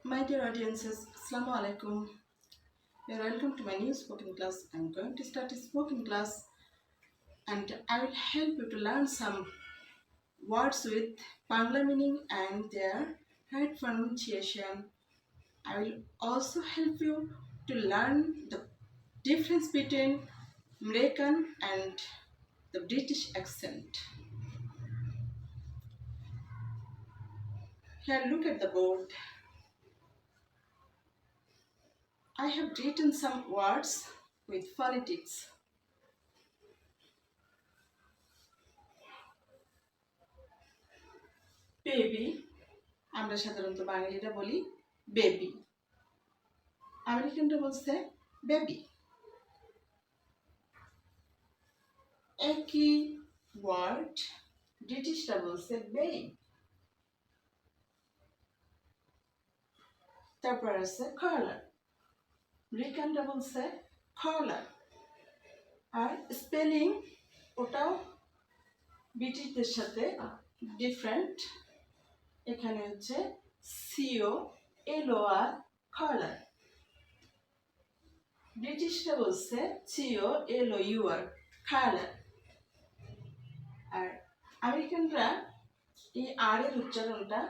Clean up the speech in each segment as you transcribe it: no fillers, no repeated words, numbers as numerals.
My dear audiences, Assalamu alaikum. You are welcome to my new spoken class. I am going to start a spoken class and I will help you to learn some words with Bangla meaning and their right pronunciation. I will also help you to learn the difference between American and the British accent. Here, look at the board. I have written some words with phonetics. Baby, আমরা সাধারণত বাঙালিরা বলি baby, আমেরিকানরা বলছে baby. একই word ব্রিটিশরা বলছে babe. তারপর আছে কালার, আমেরিকানরা বলছে কালার। আর স্পেলিং ওটাও ব্রিটিশদের সাথে ডিফারেন্ট। এখানে হচ্ছে COLOR কালার, ব্রিটিশরা বলছে COLOUR কালার। আর আমেরিকানরা এই আর এর উচ্চারণটা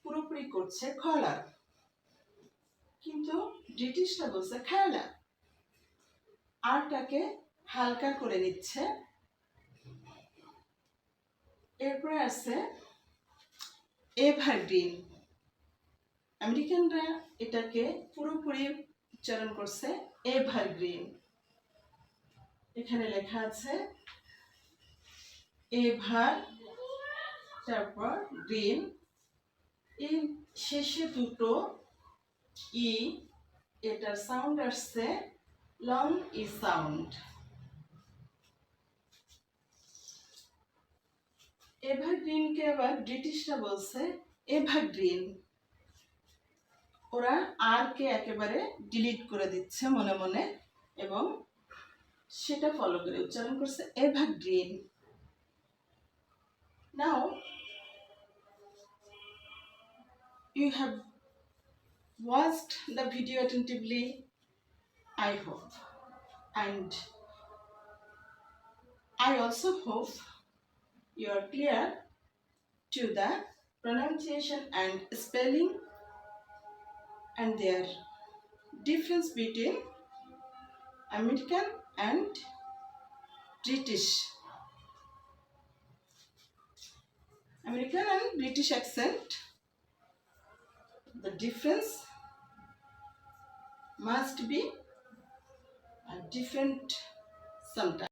পুরোপুরি করছে কালার, কিন্তু ব্রিটিশরা বলছে কালার, আরটাকে হালকা করে নিচ্ছে। এরপরে আছে এভারগ্রিন, আমেরিকানরা এটাকে পুরোপুরি উচ্চারণ করছে এভারগ্রিন। এখানে লেখা আছে এভার, তারপর গ্রিন, এই শেষে দুটো ই, এটার সাউন্ড আসছে লং ই সাউন্ড। এভারগ্রিনকে আবার ব্রিটিশরা বলছে এভারগ্রিন। ওরা আর কে একেবারে ডিলিট করে দিচ্ছে মনে মনে এবং সেটা ফলো করে উচ্চারণ করছে evergreen. Now you have watched the video attentively, I hope, and I also hope you are clear to the pronunciation and spelling and their difference between American and British. American and British accent, the difference must be different sometimes.